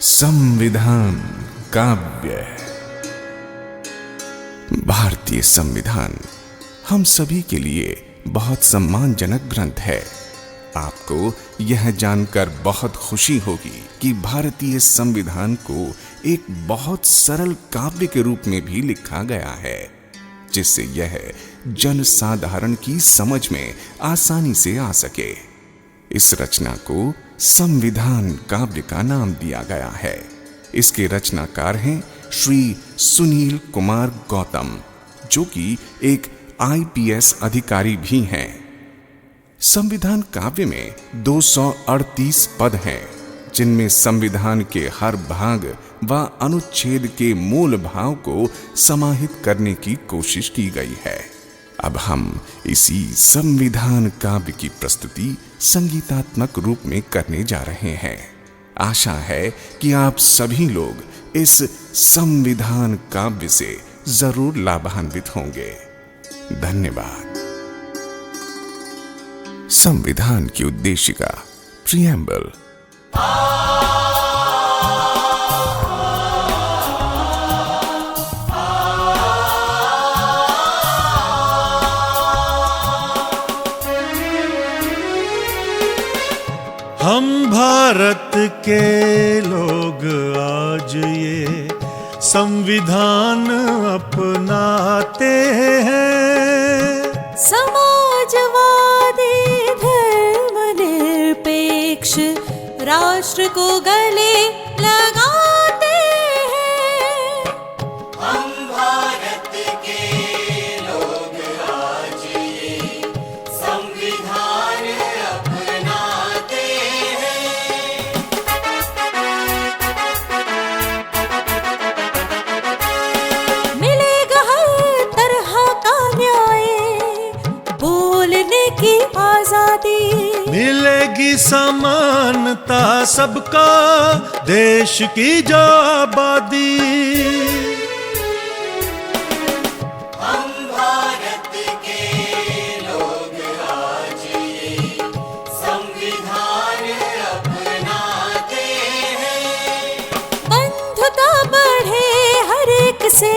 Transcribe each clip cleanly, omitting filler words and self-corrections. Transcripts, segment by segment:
संविधान काव्य। भारतीय संविधान हम सभी के लिए बहुत सम्मानजनक ग्रंथ है। आपको यह जानकर बहुत खुशी होगी कि भारतीय संविधान को एक बहुत सरल काव्य के रूप में भी लिखा गया है, जिससे यह जनसाधारण की समझ में आसानी से आ सके। इस रचना को संविधान काव्य का नाम दिया गया है। इसके रचनाकार हैं श्री सुनील कुमार गौतम, जो कि एक IPS अधिकारी भी हैं। संविधान काव्य में 238 पद हैं, जिनमें संविधान के हर भाग व अनुच्छेद के मूल भाव को समाहित करने की कोशिश की गई है। अब हम इसी संविधान काव्य की प्रस्तुति संगीतात्मक रूप में करने जा रहे हैं। आशा है कि आप सभी लोग इस संविधान काव्य से जरूर लाभान्वित होंगे। धन्यवाद। संविधान की उद्देशिका, प्रिएम्बल। हम भारत के लोग आज ये संविधान अपनाते हैं। समाजवादी धर्मनिरपेक्ष राष्ट्र को गले लगाते हैं। हम भारत के लोग आज ये संविधान अपनाते हैं। मिलेगा हर तरह का न्याय, बोलने की आजादी, मिलेगी समानता सबका, देश की जो आबादी। हम भारत के लोग आज ये संविधान अपनाते हैं। बंधुता बढ़े हर एक से,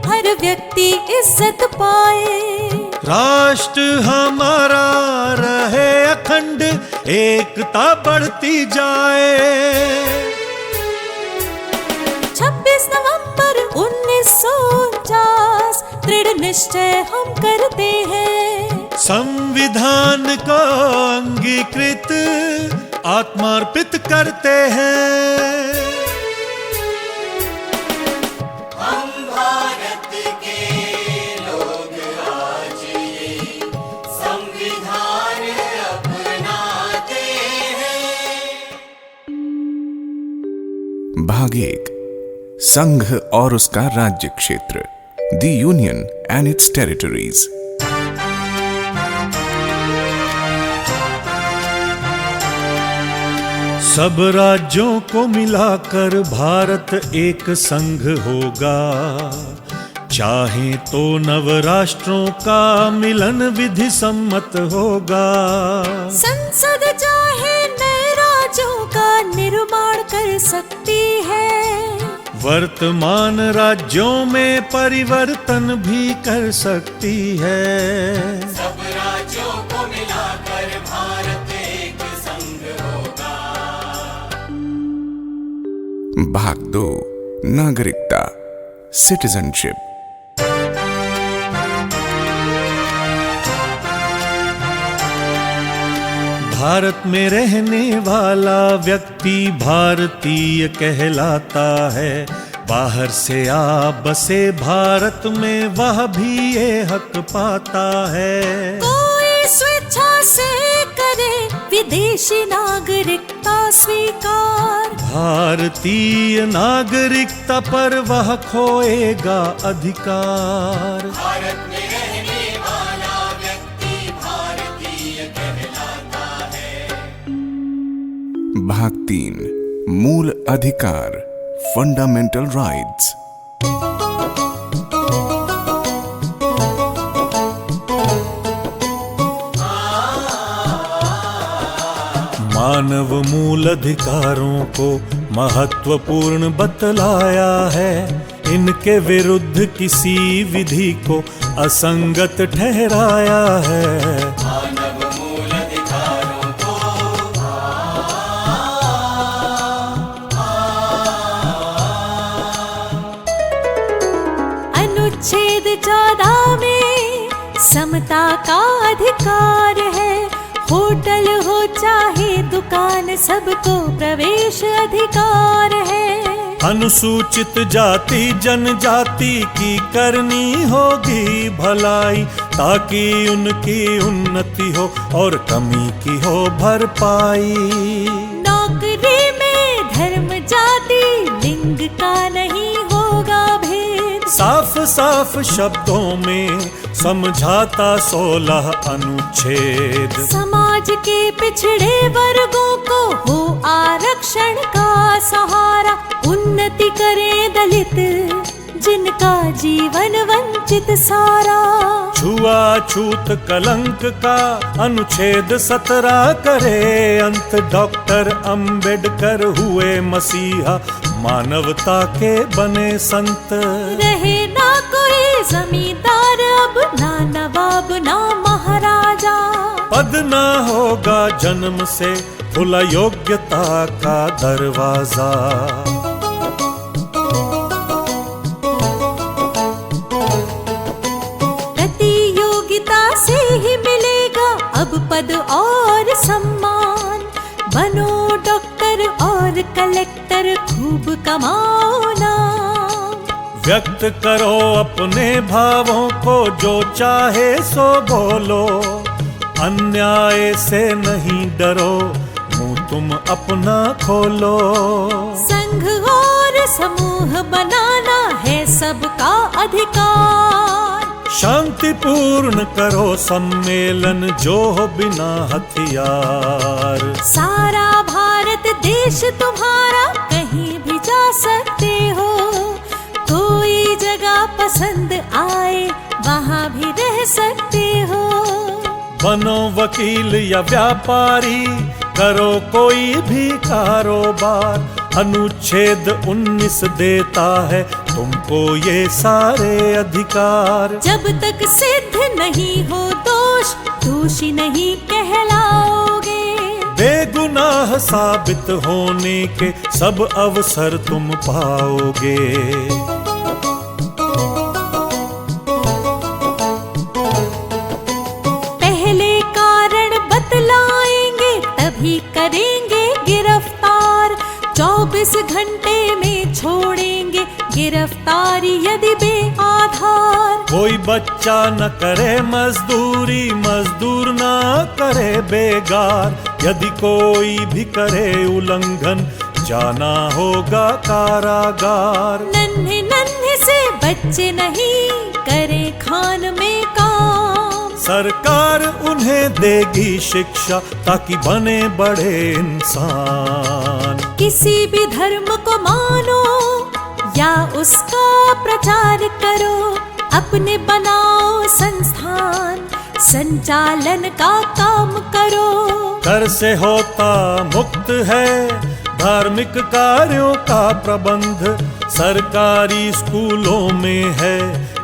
हर व्यक्ति इज्जत पाए। राष्ट्र हमारा रहे अखंड, एकता बढ़ती जाए। 26 नवंबर 1949 दृढ़ निश्चय हम करते हैं। संविधान को अंगीकृत आत्मार्पित करते हैं। हम भारत के लोग आज ये संविधान अपनाते हैं। भाग 1, संघ और उसका राज्य क्षेत्र, the union and it's territories. सब राज्यों को मिलाकर भारत एक संघ होगा। चाहे तो नव राष्ट्रों का मिलन विधि सम्मत होगा। संसद चाहे नए राज्यों का निर्माण कर सकती है। वर्तमान राज्यों में परिवर्तन भी कर सकती है। सब राज्यों को मिलाकर भारत एक संघ होगा। भाग 2, नागरिकता, सिटीजनशिप। भारत में रहने वाला व्यक्ति भारतीय कहलाता है। बाहर से आ बसे भारत में वह भी ये हक पाता है। कोई स्वेच्छा से करे विदेशी नागरिकता स्वीकार, भारतीय नागरिकता पर वह खोएगा अधिकार। भारत में रहने वाला व्यक्ति भारतीय कहलाता है। भाग 3, मूल अधिकार, फंडामेंटल राइट्स। मानव मूल अधिकारों को महत्वपूर्ण बतलाया है। इनके विरुद्ध किसी विधि को असंगत ठहराया है। मानव मूल अधिकारों को अनुच्छेद 14 में समता का अधिकार है। होटल हो चाहे दुकान, सबको प्रवेश अधिकार है। अनुसूचित जाति जनजाति की करनी होगी भलाई, ताकि उनकी उन्नति हो और कमी की हो भरपाई। नौकरी में धर्म जाति लिंग का नहीं होगा भेद। साफ साफ शब्दों में समझाता 16 अनुच्छेद। समाज के पिछड़े वर्गों को हो आरक्षण का सहारा। उन्नति करे दलित जिनका जीवन वंचित सारा। छुआछूत कलंक का अनुच्छेद 17 करे अंत। डॉक्टर अंबेडकर हुए मसीहा, मानवता के बने संत। रहे ना कोई जमींदार अब, ना नवाब ना महाराजा। पद ना होगा जन्म से खुला योग्यता का दरवाजा। प्रतियोगिता से ही मिलेगा अब पद और सम्मान। बनो डॉक्टर और कलेक्टर, खूब कमाओ नाम। व्यक्त करो अपने भावों को, जो चाहे सो बोलो। अन्याय से नहीं डरो, मुंह तुम अपना खोलो। संघ और समूह बनाना है सबका अधिकार। शांतिपूर्ण करो सम्मेलन, जो हो बिना हथियार। सारा भारत देश तुम्हारा, कहीं भी जा सकते हो। कोई जगह पसंद आए वहाँ भी रह सकते हो। बनो वकील या व्यापारी, करो कोई भी कारोबार। अनुच्छेद 19 देता है तुमको ये सारे अधिकार। जब तक सिद्ध नहीं हो दोष, दोषी नहीं कहलाओगे। बेगुनाह साबित होने के सब अवसर तुम पाओगे। पहले कारण बतलाएंगे, तभी करेंगे गिरफ्तार। 24 घंटे में छोड़ेंगे गिरफ्तारी यदि बेआधार। कोई बच्चा न करे मजदूरी, मजदूर न करे बेगार। यदि कोई भी करे उल्लंघन, जाना होगा कारागार। नन्हे नन्हे से बच्चे नहीं करें खान में काम। सरकार उन्हें देगी शिक्षा, ताकि बने बड़े इंसान। किसी भी धर्म को मानो या उसका प्रचार करो। अपने बनाओ संस्थान, संचालन का काम करो। कर से होता मुक्त है धार्मिक कार्यों का प्रबंध। सरकारी स्कूलों में है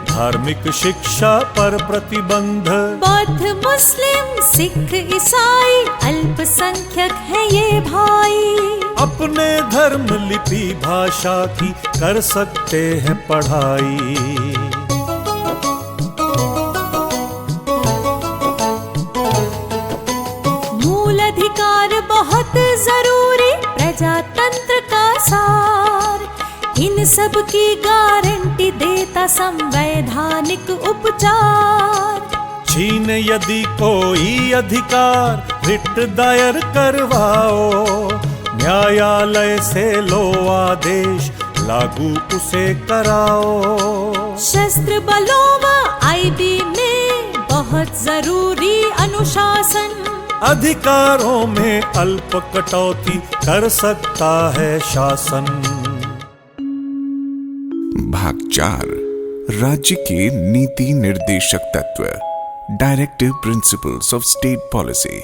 धार्मिक शिक्षा पर प्रतिबंध। बौद्ध मुस्लिम सिख ईसाई अल्पसंख्यक है ये भाई। अपने धर्म लिपि भाषा की कर सकते हैं पढ़ाई। मूल अधिकार बहुत जरूरी, प्रजातंत्र का सार। इन सब की गारंटी देता संवैधानिक उपचार। छीन यदि कोई अधिकार, रिट दायर करवाओ। न्यायालय से लो आदेश, लागू उसे कराओ। शस्त्र बलों व आईबी में बहुत जरूरी अनुशासन। अधिकारों में अल्प कटौती कर सकता है शासन। भाग 4 राज्य के नीति निर्देशक तत्व, directive principles of state policy.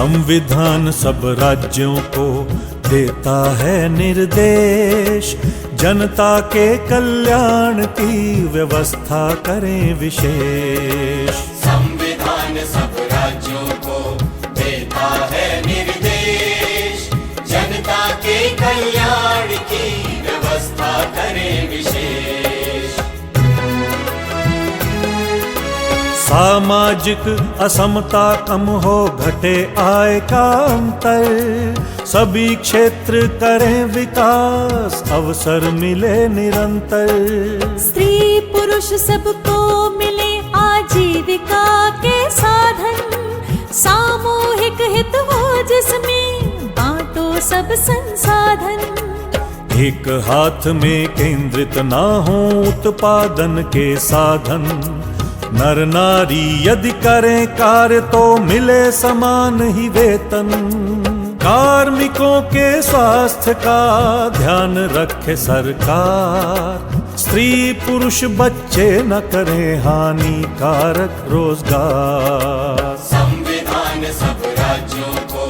संविधान सब राज्यों को देता है निर्देश, जनता के कल्याण की व्यवस्था करें विशेष। संविधान सब राज्यों को देता है निर्देश, जनता के कल्याण की व्यवस्था करें विशेष। सामाजिक असमता कम हो, घटे आय का अंतर, सभी क्षेत्र करें विकास, अवसर मिले निरंतर। स्त्री पुरुष सबको मिले आजीविका के साधन, सामूहिक हित हो जिसमें बांटो सब संसाधन। एक हाथ में केंद्रित ना हो उत्पादन के साधन, नर नारी यदि करें कार्य तो मिले समान ही वेतन। कार्मिकों के स्वास्थ्य का ध्यान रखे सरकार, स्त्री पुरुष बच्चे न करें हानिकारक रोजगार। संविधान सब राज्यों को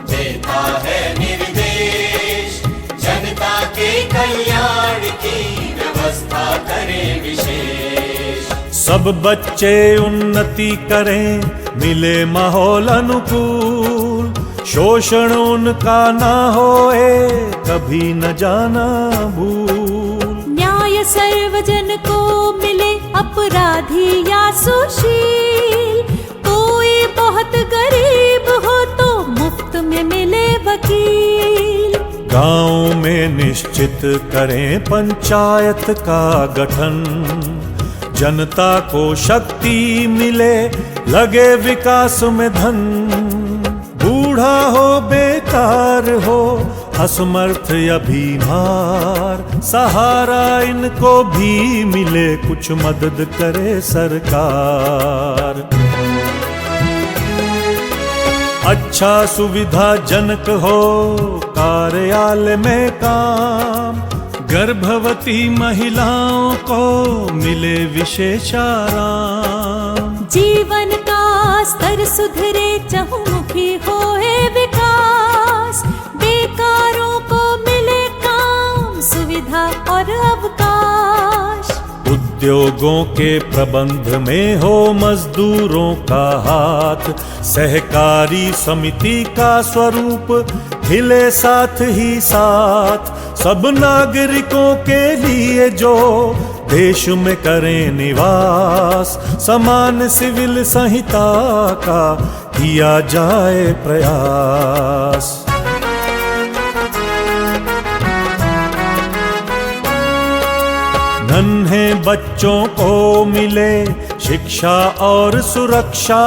देता है निर्देश, जनता के कल्याण की व्यवस्था करें विशेष। सब बच्चे उन्नति करें, मिले माहौल अनुकूल, शोषण उनका ना होए, कभी न जाना भूल। न्याय सर्वजन को मिले, अपराधी या सुशील, कोई बहुत गरीब हो तो मुफ्त में मिले वकील। गांव में निश्चित करें पंचायत का गठन, जनता को शक्ति मिले, लगे विकास में धन। बूढ़ा हो बेकार हो, असमर्थ या बीमार, सहारा इनको भी मिले, कुछ मदद करे सरकार। अच्छा सुविधाजनक हो कार्यालय में काम, गर्भवती महिलाओं को मिले विशेष आराम। जीवन का स्तर सुधरे, चहुमुखी होए विकास, बेकारों को मिले काम, सुविधा और अवकाश। उद्योगों के प्रबंध में हो मजदूरों का हाथ, सहकारी समिति का स्वरूप हिले साथ ही साथ। सब नागरिकों के लिए जो देश में करें निवास, समान सिविल संहिता का किया जाए प्रयास। नन्हे बच्चों को मिले शिक्षा और सुरक्षा,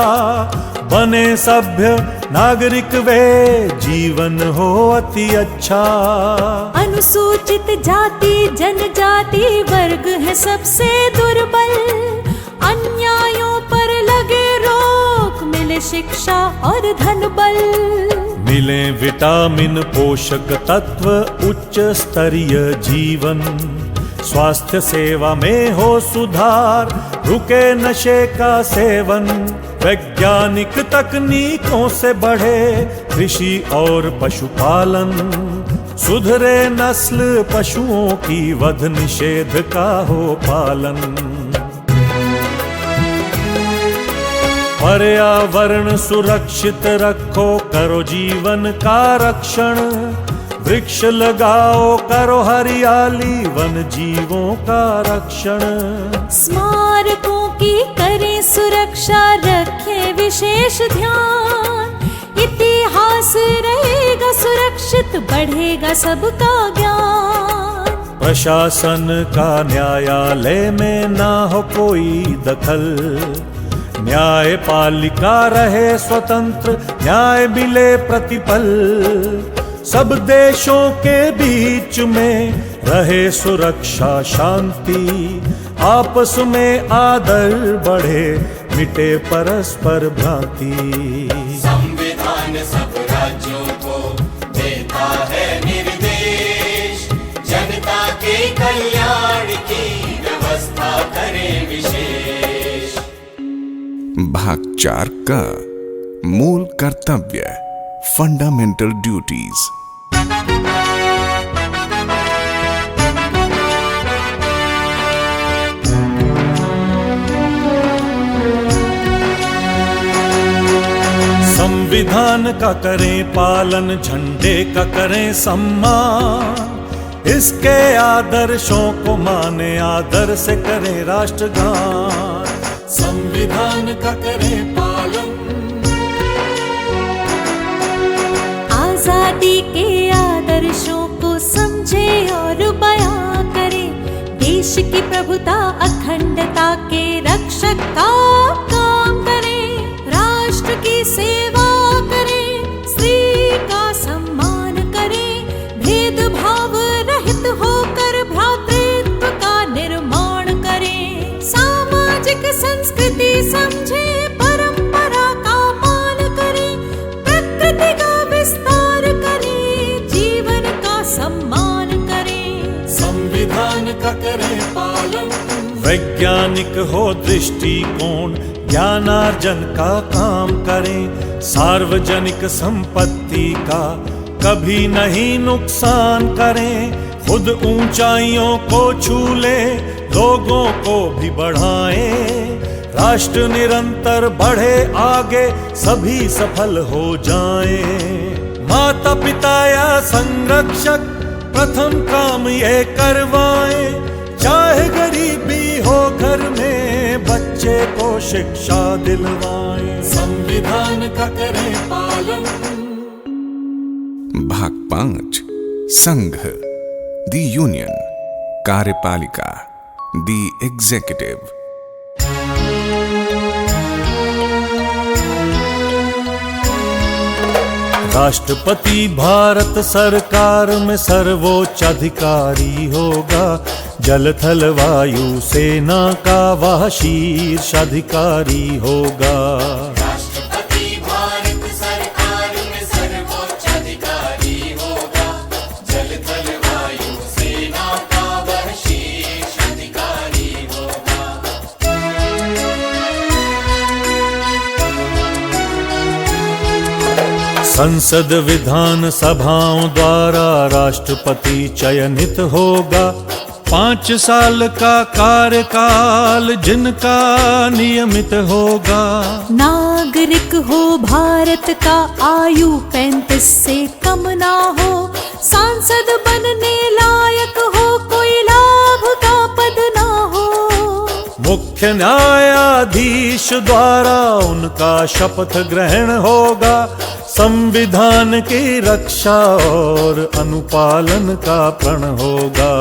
बने सभ्य नागरिक वे, जीवन हो अति अच्छा। अनुसूचित जाति जनजाति वर्ग है सबसे दुर्बल, अन्यायों पर लगे रोक, मिले शिक्षा और धन बल। मिले विटामिन पोषक तत्व, उच्च स्तरीय जीवन, स्वास्थ्य सेवा में हो सुधार, रुके नशे का सेवन। वैज्ञानिक तकनीकों से बढ़े कृषि और पशुपालन, सुधरे नस्ल पशुओं की, वध निषेध का हो पालन। पर्यावरण सुरक्षित रखो, करो जीवन का रक्षण, वृक्ष लगाओ, करो हरियाली, वन जीवों का रक्षण। स्मारकों की करें सुरक्षा, रखें विशेष ध्यान, इतिहास रहेगा सुरक्षित, बढ़ेगा सबका ज्ञान। प्रशासन का न्यायालय में ना हो कोई दखल, न्यायपालिका रहे स्वतंत्र, न्याय मिले प्रतिपल। सब देशों के बीच में रहे सुरक्षा शांति, आपस में आदर बढ़े, मिटे परस्पर भ्रांति। संविधान सब राज्यों को देता है निर्देश, जनता के कल्याण की व्यवस्था करें विशेष। भाग 4 का मूल कर्तव्य। Fundamental duties. संविधान का करें पालन, झंडे का करें सम्मान, इसके आदर्शों को माने, आदर से करें राष्ट्रगान। संविधान का करें पालन, आजादी के आदर्शों को समझे और बयां करे, देश की प्रभुता अखंडता के रक्षक का काम करे, राष्ट्र की सेवा करे, स्त्री का सम्मान करे, भेदभाव रहित होकर भ्रातृत्व का निर्माण करे, सामाजिक संस्कृति समझे, परंपरा का मान करे, प्रकृति का विस्तार करे, जीवन का सम्मान करे। संविधान का करें पालन, वैज्ञानिक हो दृष्टिकोण, ज्ञानार्जन का काम करें, सार्वजनिक संपत्ति का कभी नहीं नुकसान करें, खुद ऊंचाइयों को छू ले, लोगों को भी बढ़ाएं, राष्ट्र निरंतर बढ़े आगे, सभी सफल हो जाएं। माता पिता या संरक्षक प्रथम काम ये करवाएं, चाहे गरीबी हो घर में, बच्चे को शिक्षा दिलवाएं। संविधान का करें पालन। भाग 5 संघ, द यूनियन, कार्यपालिका, द एग्जीक्यूटिव। राष्ट्रपति भारत सरकार में सर्वोच्च अधिकारी होगा, जल थल वायु सेना का वह शीर्ष अधिकारी होगा। राष्ट्रपति भारत सरकार में सर्वोच्च अधिकारी होगा, जल थल वायु सेना का वह शीर्ष अधिकारी होगा। संसद विधान सभाओं द्वारा राष्ट्रपति चयनित होगा, 5 साल का कार्यकाल जिनका नियमित होगा। नागरिक हो भारत का, आयु 35 से कम ना हो, सांसद बनने लायक हो, कोई लाभ का पद ना हो। मुख्य न्यायाधीश द्वारा उनका शपथ ग्रहण होगा, संविधान की रक्षा और अनुपालन का प्रण होगा।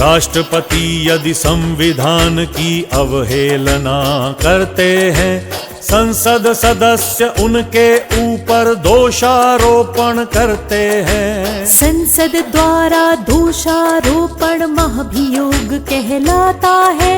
राष्ट्रपति यदि संविधान की अवहेलना करते हैं, संसद सदस्य उनके ऊपर दोषारोपण करते हैं। संसद द्वारा दोषारोपण महाभियोग कहलाता है,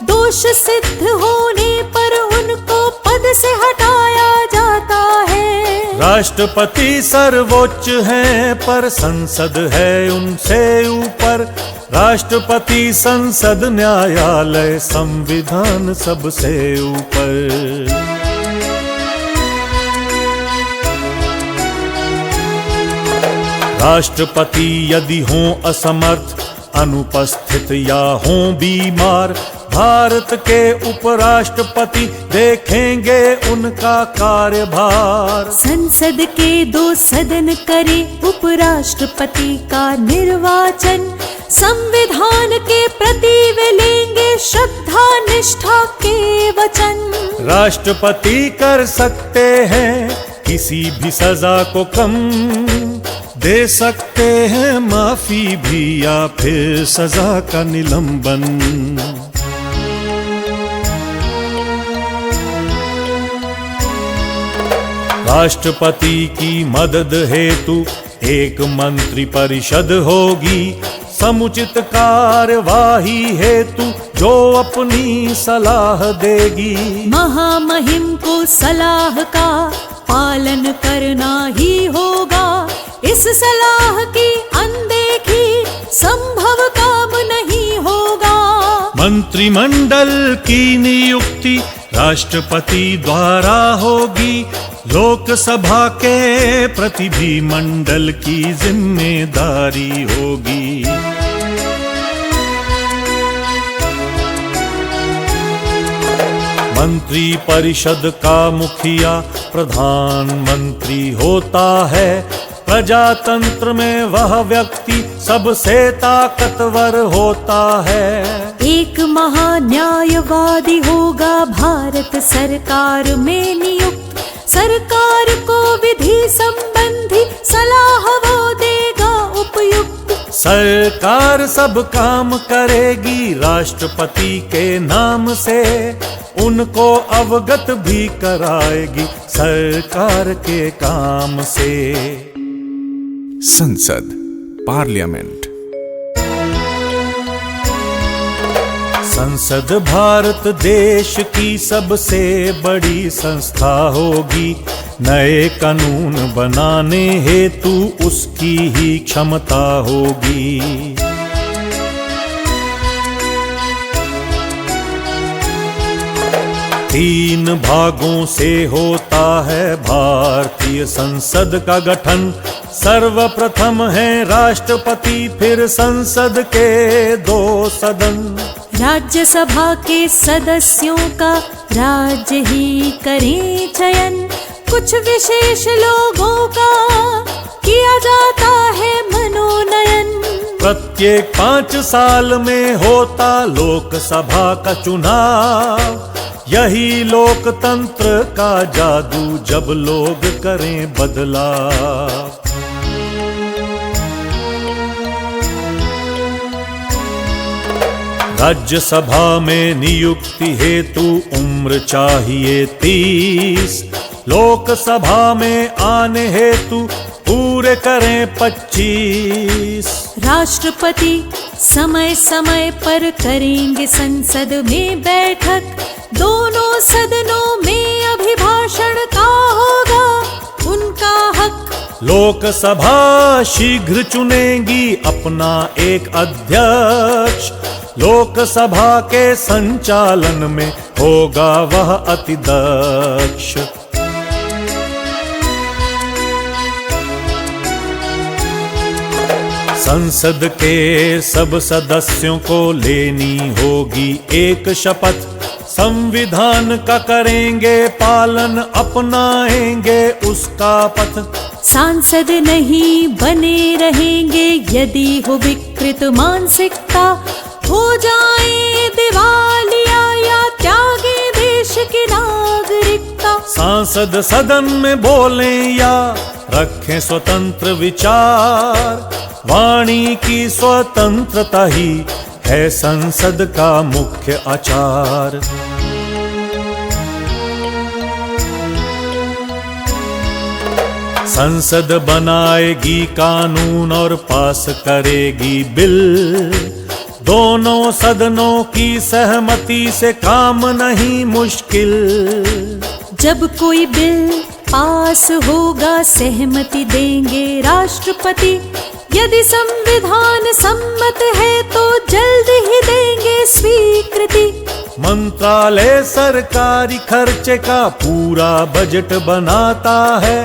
दोष सिद्ध होने पर उनको पद से हटाया जाता है। राष्ट्रपति सर्वोच्च हैं पर संसद है उनसे ऊपर, राष्ट्रपति संसद न्यायालय संविधान सबसे ऊपर। राष्ट्रपति यदि हों असमर्थ, अनुपस्थित या हों बीमार, भारत के उपराष्ट्रपति देखेंगे उनका कार्यभार। संसद के 2 सदन करे उपराष्ट्रपति का निर्वाचन, संविधान के प्रति वे लेंगे श्रद्धा निष्ठा के वचन। राष्ट्रपति कर सकते हैं किसी भी सजा को कम, दे सकते हैं माफी भी या फिर सजा का निलंबन। राष्ट्रपति की मदद हेतु एक मंत्री परिषद होगी, समुचित कार्यवाही हेतु जो अपनी सलाह देगी। महामहिम को सलाह का पालन करना ही होगा, इस सलाह की अनदेखी संभव काम नहीं होगा। मंत्रिमंडल की नियुक्ति राष्ट्रपति द्वारा होगी। लोकसभा के प्रति भी मंडल की जिम्मेदारी होगी। मंत्री परिषद का मुखिया प्रधानमंत्री होता है। प्रजातंत्र में वह व्यक्ति सबसे ताकतवर होता है। एक महान्यायवादी होगा भारत सरकार में नियुक्त। सरकार को विधि संबंधी सलाह वो देगा उपयुक्त। सरकार सब काम करेगी राष्ट्रपति के नाम से। उनको अवगत भी कराएगी सरकार के काम से। संसद, पार्लियामेंट। संसद भारत देश की सबसे बड़ी संस्था होगी। नए कानून बनाने हेतु उसकी ही क्षमता होगी। तीन भागों से होता है भारतीय संसद का गठन। सर्वप्रथम है राष्ट्रपति, फिर संसद के 2 सदन। राज्यसभा के सदस्यों का राज्य ही करें चयन। कुछ विशेष लोगों का किया जाता है मनोनयन। प्रत्येक 5 साल में होता लोकसभा का चुनाव। यही लोकतंत्र का जादू जब लोग करें बदलाव। राज्यसभा में नियुक्ति हेतु उम्र चाहिए 30। लोकसभा में आने हेतु पूरे करें 25। राष्ट्रपति समय समय पर करेंगे संसद में बैठक। दोनों सदनों में अभिभाषण का होगा उनका हक। लोकसभा शीघ्र चुनेगी अपना एक अध्यक्ष। लोकसभा के संचालन में होगा वह अतिदक्ष। संसद के सब सदस्यों को लेनी होगी एक शपथ। संविधान का करेंगे पालन, अपनाएंगे उसका पथ। सांसद नहीं बने रहेंगे यदि हो विकृत मानसिकता। हो जाए दिवालिया या त्यागे देश की नागरिकता। सांसद सदन में बोलें या रखें स्वतंत्र विचार। वाणी की स्वतंत्रता ही है संसद का मुख्य आचार। संसद बनाएगी कानून और पास करेगी बिल। दोनों सदनों की सहमति से काम नहीं मुश्किल। जब कोई बिल पास होगा सहमति देंगे राष्ट्रपति। यदि संविधान सम्मत है तो जल्द ही देंगे स्वीकृति। मंत्रालय सरकारी खर्चे का पूरा बजट बनाता है।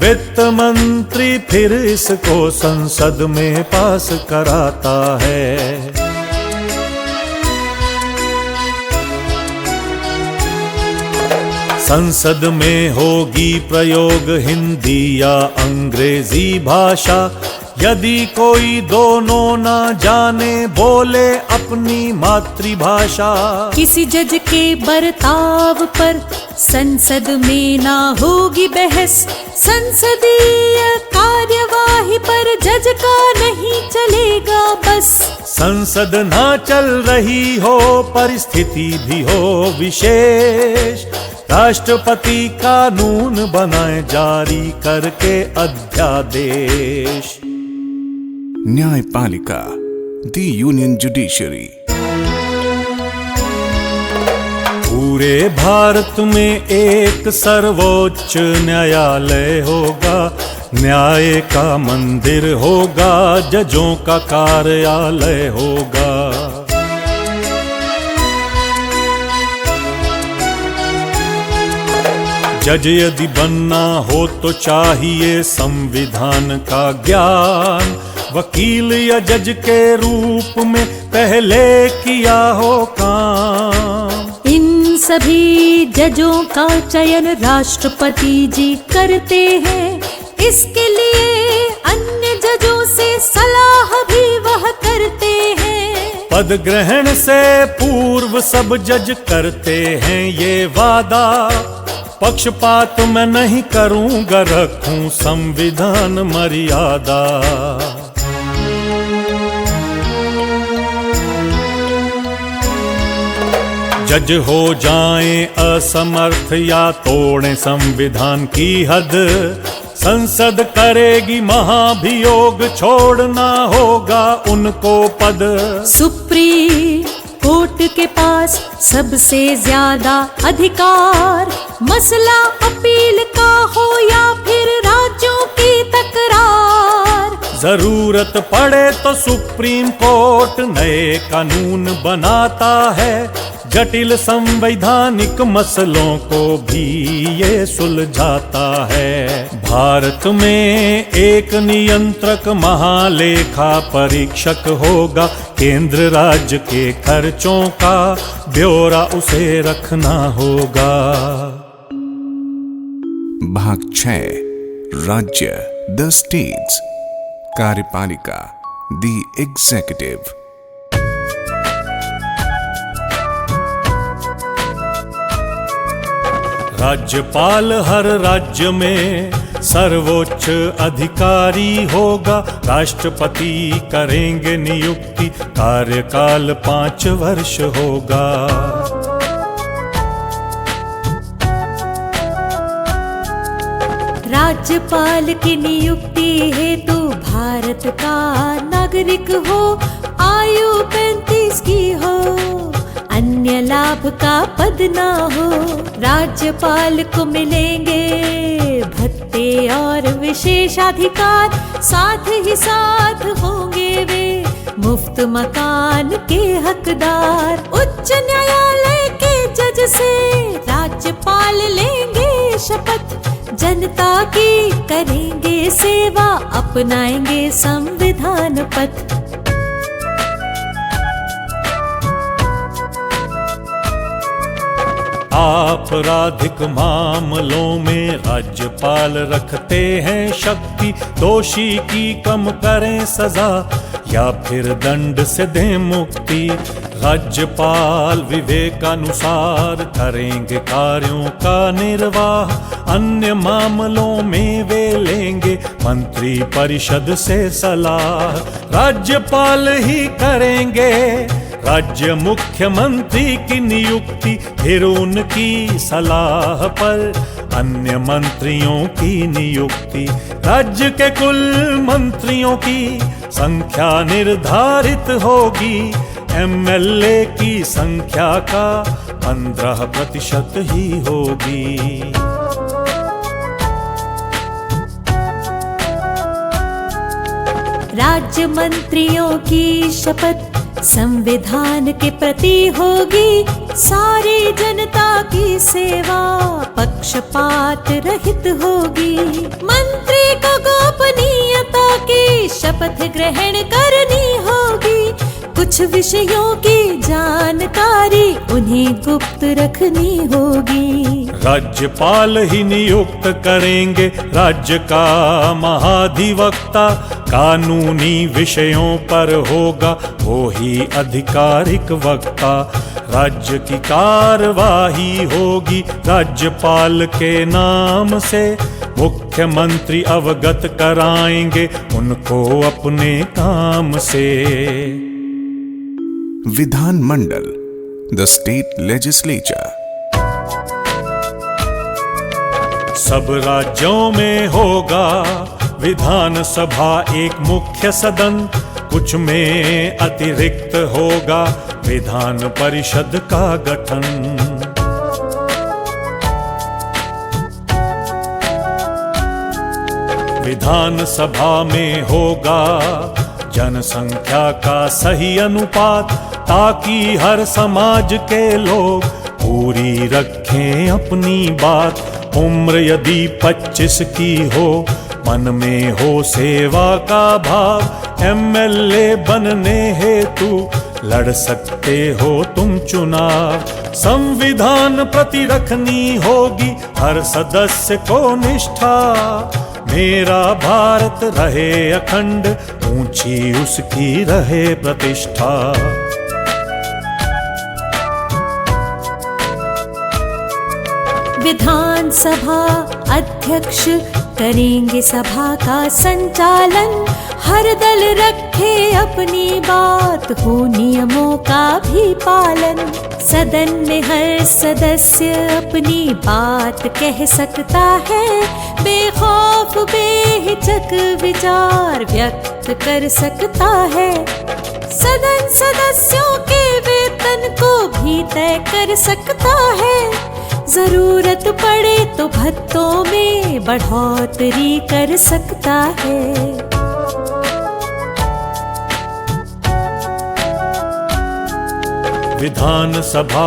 वित्त मंत्री फिर इसको संसद में पास कराता है। संसद में होगी प्रयोग हिंदी या अंग्रेजी भाषा। यदि कोई दोनों ना जाने बोले अपनी मातृभाषा। किसी जज के बर्ताव पर संसद में ना होगी बहस। संसदीय कार्यवाही पर जज का नहीं चलेगा बस। संसद ना चल रही हो परिस्थिति भी हो विशेष। राष्ट्रपति कानून बनाए जारी करके अध्यादेश। न्यायपालिका, द यूनियन जुडिशरी। पूरे भारत में एक सर्वोच्च न्यायालय होगा। न्याय का मंदिर होगा, जजों का कार्यालय होगा। जज यदि बनना हो तो चाहिए संविधान का ज्ञान। वकील या जज के रूप में पहले किया हो काम। इन सभी जजों का चयन राष्ट्रपति जी करते हैं। इसके लिए अन्य जजों से सलाह भी वह करते हैं। पद ग्रहण से पूर्व सब जज करते हैं ये वादा, पक्षपात मैं नहीं करूंगा, रखूं संविधान मर्यादा। जज हो जाएं असमर्थ या तोड़ें संविधान की हद, संसद करेगी महाभियोग, छोड़ना होगा उनको पद। सुप्रीम कोर्ट के पास सबसे ज्यादा अधिकार, मसला अपील का हो या फिर राज्यों की तकरार। जरूरत पड़े तो सुप्रीम कोर्ट नए कानून बनाता है, जटिल संवैधानिक मसलों को भी ये सुलझाता है। भारत में एक नियंत्रक महालेखा परीक्षक होगा, केंद्र राज्य के खर्चों का ब्यौरा उसे रखना होगा। भाग 6 राज्य द स्टेट्स, कार्यपालिका द एग्जीक्यूटिव। राज्यपाल हर राज्य में सर्वोच्च अधिकारी होगा, राष्ट्रपति करेंगे नियुक्ति, कार्यकाल 5 वर्ष होगा। राज्यपाल की नियुक्ति हेतु भारत का नागरिक हो, आयु 35 की हो, अन्य लाभ का पद ना हो। राज्यपाल को मिलेंगे भत्ते और विशेषाधिकार, साथ ही साथ होंगे वे मुफ्त मकान के हकदार। उच्च न्यायालय के जज से राज्यपाल लेंगे शपथ, जनता की करेंगे सेवा, अपनाएंगे संविधान पथ। आपराधिक मामलों में राज्यपाल रखते हैं शक्ति, दोषी की कम करें सजा या फिर दंड से दें मुक्ति। राज्यपाल विवेकानुसार करेंगे कार्यों का निर्वाह, अन्य मामलों में वे लेंगे मंत्री परिषद से सलाह। राज्यपाल ही करेंगे राज्य मुख्यमंत्री की नियुक्ति, फिर उनकी सलाह पर अन्य मंत्रियों की नियुक्ति। राज्य के कुल मंत्रियों की संख्या निर्धारित होगी, एमएलए की संख्या का 15% ही होगी। राज्य मंत्रियों की शपथ संविधान के प्रति होगी, सारी जनता की सेवा पक्षपात रहित होगी। मंत्री को गोपनीयता की शपथ ग्रहण करनी होगी, कुछ विषयों की जानकारी उन्हें गुप्त रखनी होगी। राज्यपाल ही नियुक्त करेंगे राज्य का महाधिवक्ता, कानूनी विषयों पर होगा वो ही आधिकारिक वक्ता। राज्य की कार्यवाही होगी राज्यपाल के नाम से, मुख्यमंत्री अवगत कराएंगे उनको अपने काम से। विधान मंडल द स्टेट लेजिस्लेचर। सब राज्यों में होगा विधान सभा एक मुख्य सदन, कुछ में अतिरिक्त होगा विधान परिषद का गठन। विधान सभा में होगा जनसंख्या का सही अनुपात, ताकि हर समाज के लोग पूरी रखें अपनी बात। उम्र यदि 25 की हो, मन में हो सेवा का भाव, एमएलए बनने हेतु लड़ सकते हो तुम चुनाव। संविधान प्रति रखनी होगी हर सदस्य को निष्ठा, मेरा भारत रहे अखंड, ऊंची उसकी रहे प्रतिष्ठा। विधानसभा अध्यक्ष करेंगे सभा का संचालन, हर दल रखे अपनी बात, हो नियमों का भी पालन। सदन में हर सदस्य अपनी बात कह सकता है, बेखौफ बेहिचक विचार व्यक्त कर सकता है। सदन सदस्यों के वेतन को भी तय कर सकता है, जरूरत पड़े तो भत्तों में बढ़ोतरी कर सकता है। विधानसभा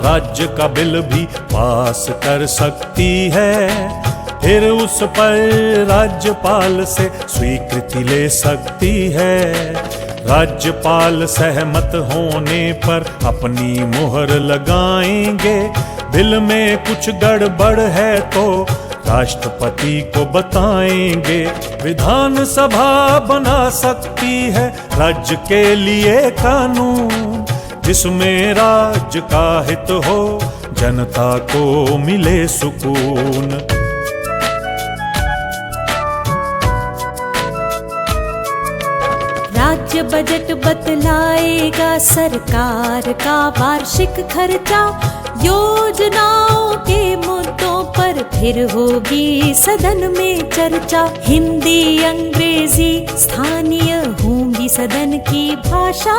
राज्य का बिल भी पास कर सकती है, फिर उस पर राज्यपाल से स्वीकृति ले सकती है। राज्यपाल सहमत होने पर अपनी मुहर लगाएंगे, बिल में कुछ गड़बड़ है तो राष्ट्रपति को बताएंगे। विधानसभा बना सकती है राज्य के लिए कानून, जिसमें राज्य का हित हो, जनता को मिले सुकून। राज्य बजट बतलाएगा सरकार का वार्षिक खर्चा, योजनाओं के मुद्दों पर फिर होगी सदन में चर्चा। हिंदी अंग्रेजी स्थानीय होंगी सदन की भाषा,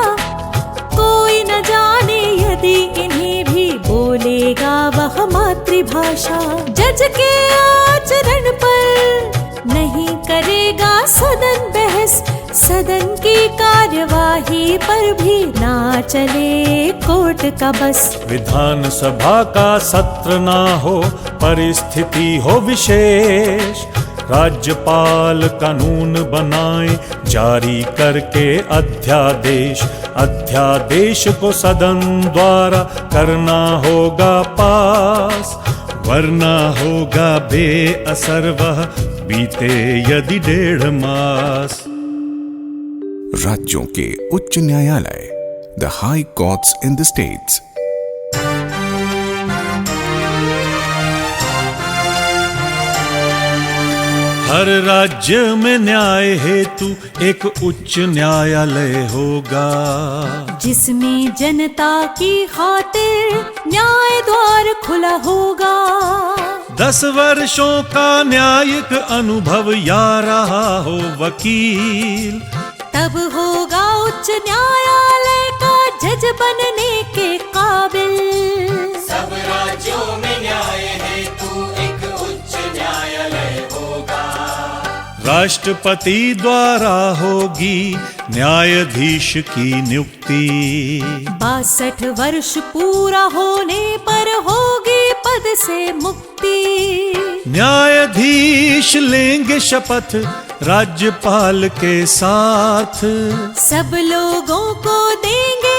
कोई न जाने यदि इन्हें भी बोलेगा वह मातृभाषा। जज के आचरण पर नहीं करेगा सदन बहस, सदन की कार्यवाही पर भी ना चले कोर्ट का बस। विधानसभा का सत्र ना हो, परिस्थिति हो विशेष, राज्यपाल कानून बनाए जारी करके अध्यादेश। अध्यादेश को सदन द्वारा करना होगा पास, वरना होगा बेअसर वह बीते यदि 1.5 मास। राज्यों के उच्च न्यायालय, the high courts in the states. हर राज्य में न्याय हेतु एक उच्च न्यायालय होगा, जिसमें जनता की खातिर न्याय द्वार खुला होगा। 10 वर्षों का न्यायिक अनुभव या रहा हो वकील, तब होगा उच्च न्यायालय का जज बनने के काबिल। सब राज्यों में न्याय हेतु एक उच्च न्यायालय होगा, राष्ट्रपति द्वारा होगी न्यायाधीश की नियुक्ति। 62 वर्ष पूरा होने पर होगी पद से मुक्ति। न्यायाधीश लेंगे शपथ राज्यपाल के साथ, सब लोगों को देंगे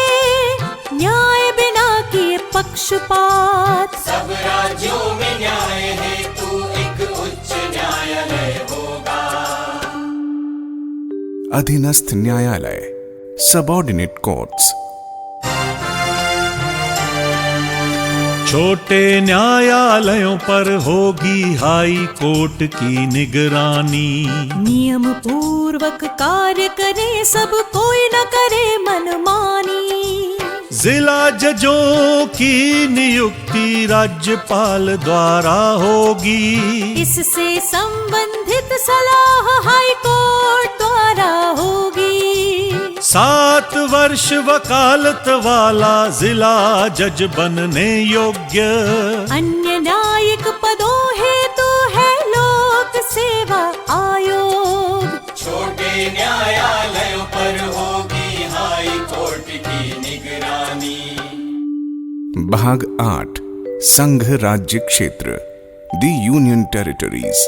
न्याय बिना किए पक्षपात। सब राज्यों में न्याय हेतु एक उच्च न्यायालय होगा, अधीनस्थ न्यायालय, सबऑर्डिनेट कोर्ट्स। छोटे न्यायालयों पर होगी हाई कोर्ट की निगरानी। नियम पूर्वक कार्य करे सब, कोई न करे मनमानी। जिला जजों की नियुक्ति राज्यपाल द्वारा होगी, इससे संबंधित सलाह हाई कोर्ट द्वारा होगी। 7 वर्ष वकालत वाला जिला जज बनने योग्य। अन्य न्यायिक पदों हेतु है लोक सेवा आयोग। छोटे न्यायालयों पर होगी हाई कोर्ट की निगरानी। भाग 8, संघ राज्य क्षेत्र, द the Union Territories.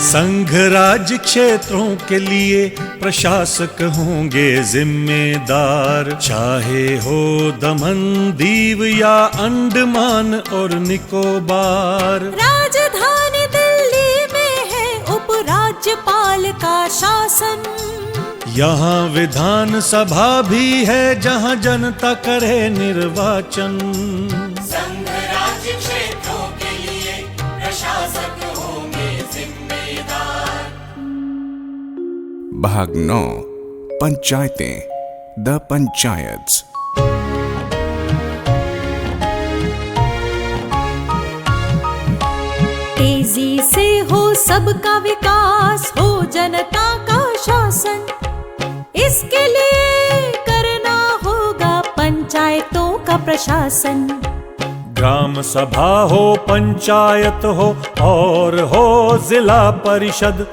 संघ राज्य क्षेत्रों के लिए प्रशासक होंगे जिम्मेदार, चाहे हो दमन दीव या अंडमान और निकोबार। राजधानी दिल्ली में है उपराज्यपाल का शासन, यहाँ विधान सभा भी है जहाँ जनता करे निर्वाचन। संघ राज्य क्षेत्रों के लिए प्रशासक होंगे जिम्मेदार। भाग 9 पंचायतें, द पंचायत्स। तेजी से हो सबका विकास, हो जनता का शासन, इसके लिए करना होगा पंचायतों का प्रशासन। ग्राम सभा हो, पंचायत हो और हो जिला परिषद,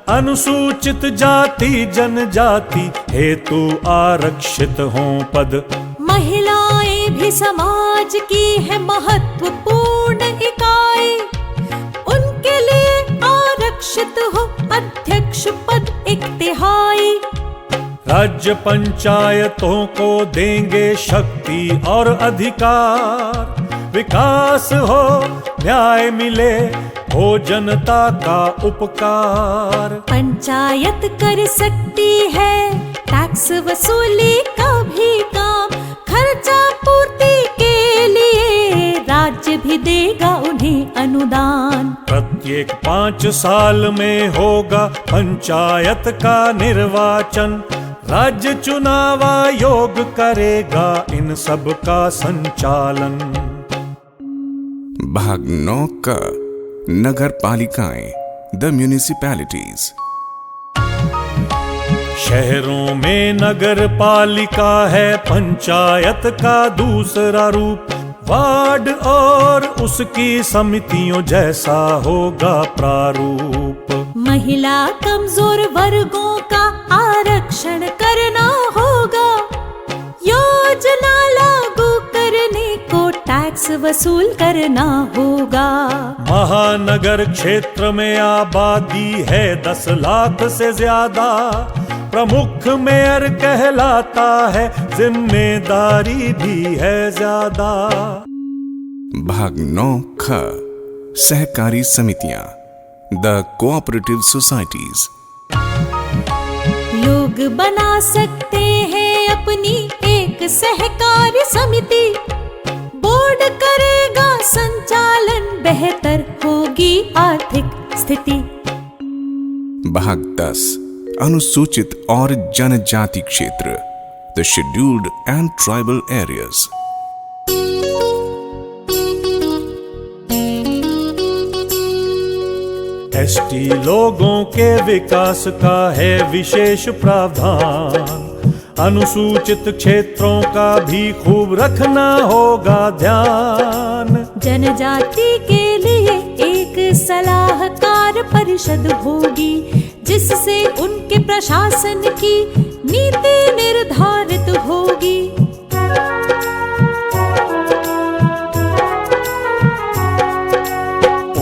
अनुसूचित जाति जनजाति हेतु आरक्षित हों पद। महिलाएं भी समाज की है महत्वपूर्ण इकाई, उनके लिए आरक्षित हो अध्यक्ष पद 1/3। राज्य पंचायतों को देंगे शक्ति और अधिकार, विकास हो, न्याय मिले, हो जनता का उपकार। पंचायत कर सकती है टैक्स वसूली का भी काम, खर्चा पूर्ति के लिए राज्य भी देगा उन्हें अनुदान। प्रत्येक 5 साल में होगा पंचायत का निर्वाचन, राज्य चुनाव आयोग करेगा इन सब का संचालन। भाग 9 का नगर पालिकाएं, द म्यूनिसिपैलिटीज। शहरों में नगर पालिका है पंचायत का दूसरा रूप, वार्ड और उसकी समितियों जैसा होगा प्रारूप। महिला कमजोर वर्गों का आरक्षण करना होगा, योजना लागू करने को टैक्स वसूल करना होगा। महानगर क्षेत्र में आबादी है 10 लाख से ज्यादा, प्रमुख मेयर कहलाता है, जिम्मेदारी भी है ज्यादा। भाग 9 ख सहकारी समितियां, द कोऑपरेटिव सोसाइटीज। लोग बना सकते हैं अपनी एक सहकारी समिति, बोर्ड करेगा संचालन, बेहतर होगी आर्थिक स्थिति। भाग 10 अनुसूचित और जनजाति क्षेत्र, the scheduled and tribal areas. ST लोगों के विकास का है विशेष प्रावधान, अनुसूचित क्षेत्रों का भी खूब रखना होगा ध्यान। जनजाति के लिए एक सलाहकार परिषद होगी, जिससे उनके प्रशासन की नीति निर्धारित होगी।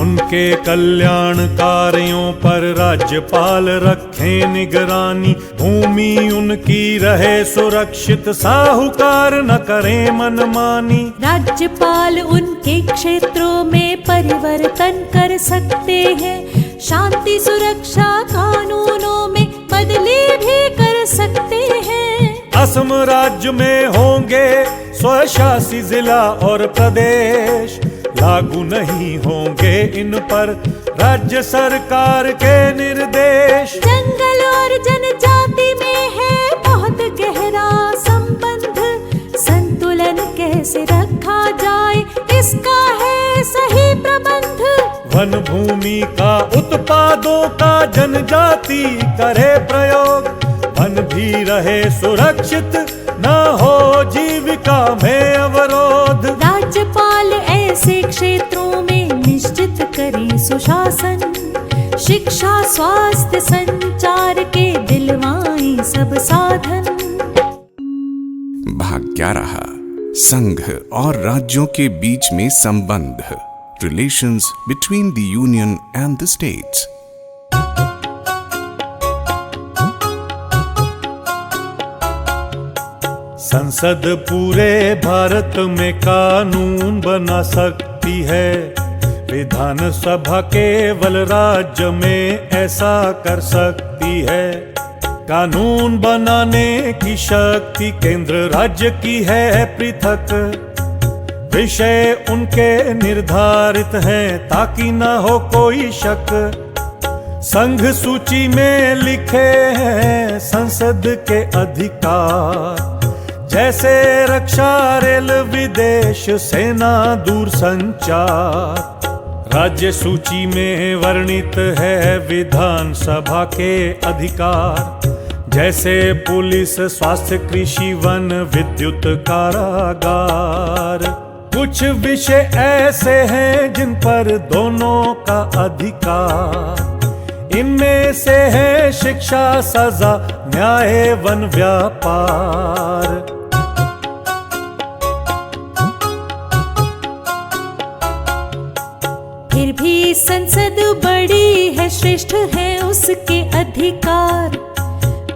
उनके कल्याण कार्यों पर राज्यपाल रखें निगरानी, भूमि उनकी रहे सुरक्षित, साहूकार न करें मनमानी। राज्यपाल उनके क्षेत्रों में परिवर्तन कर सकते हैं, शांति सुरक्षा कानूनों में बदली भी कर सकते हैं। असम राज्य में होंगे स्वशासी जिला और प्रदेश, लागू नहीं होंगे इन पर राज्य सरकार के निर्देश। जंगल और जनजाति में है बहुत गहरा संबंध, संतुलन कैसे रखा जाए इसका है सही प्रबंध। वन भूमि का उत्पादों का जनजाति करे प्रयोग, वन भी रहे सुरक्षित, न हो जीविका में अवरोध। राज्यपाल ऐसे क्षेत्रों में निश्चित करे सुशासन, शिक्षा स्वास्थ्य संचार के दिलवाएं सब साधन। भाग 11 संघ और राज्यों के बीच में संबंध, relations between the union and the states. संसद पूरे भारत में कानून बना सकती है, विधानसभा केवल राज्य में ऐसा कर सकती है। कानून बनाने की शक्ति केंद्र राज्य की है पृथक, विषय उनके निर्धारित हैं ताकि न हो कोई शक। संघ सूची में लिखे हैं संसद के अधिकार, जैसे रक्षा, रेल, विदेश, सेना, दूरसंचार। राज्य सूची में वर्णित है विधानसभा के अधिकार, जैसे पुलिस, स्वास्थ्य, कृषि, वन, विद्युत, कारागार। कुछ विषय ऐसे हैं जिन पर दोनों का अधिकार, इनमें से है शिक्षा, सजा, न्याय, वन, व्यापार। फिर भी संसद बड़ी है, श्रेष्ठ है उसके अधिकार।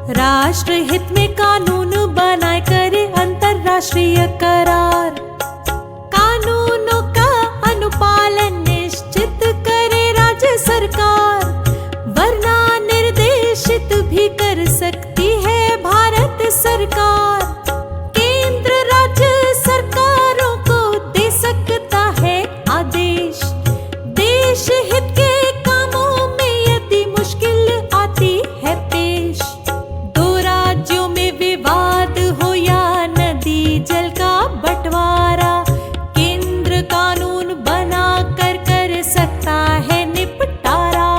राष्ट्र हित में कानून बनाए, करे अंतर्राष्ट्रीय करार। कानूनों का अनुपालन निश्चित करे राज्य सरकार, वरना निर्देशित भी कर सकती है भारत सरकार। केंद्र राज्य सरकारों को दे सकता है आदेश, देश हित के कामों में यदि मुश्किल आती है पेश। दो राज्यों में विवाद हो या नदी जल का बंटवारा, केंद्र कानून बना कर सकता है निपटारा।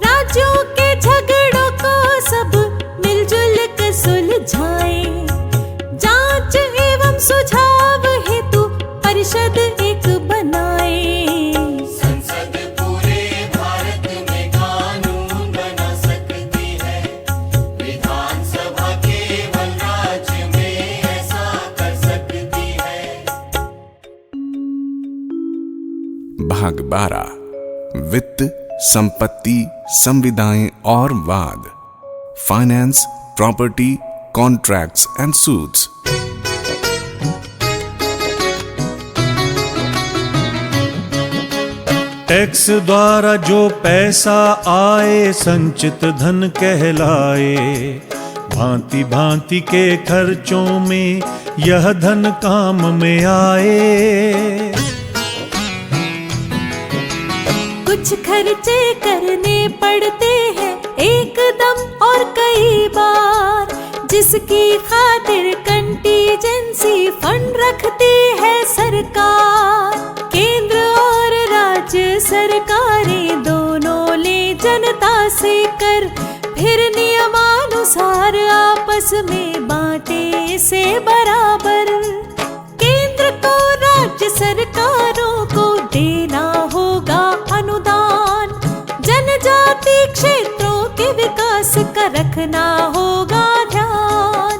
राज्यों के झगड़ों को सब मिलजुल कर सुलझाएं, जांच एवं सुझाव हेतु परिषद एक बनाए। संसद पूरे भारत में कानून बना सकती है, विधानसभा केवल राज्य में ऐसा कर सकती है। भाग 12, वित्त, संपत्ति, संविदाएं और वाद, finance, property, contracts and suits. Tax द्वारा जो पैसा आए संचित धन कहलाए, भांति भांति के खर्चों में यह धन काम में आए। कुछ खर्चे करने पड़ते हैं एकदम और कई बार, जिसकी खातिर कंटीजेंसी फंड रखती है सरकार। केंद्र और राज्य सरकारें दोनों ले जनता से कर, फिर नियमानुसार आपस में बांटे से बराबर। केंद्र को राज्य सरकारों को देना होगा अनुदान, जनजाति क्षेत्रों के विकास का रखना होगा ध्यान।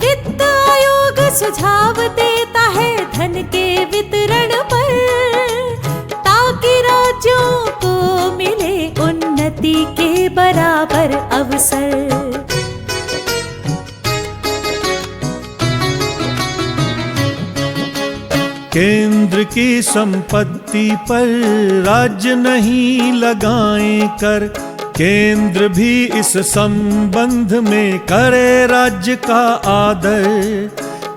वित्त आयोग सुझाव देता है धन के वितरण पर, ताकि राज्यों को मिले उन्नति के बराबर अवसर। केंद्र की संपत्ति पर राज्य नहीं लगाएं कर, केंद्र भी इस संबंध में करे राज्य का आदर।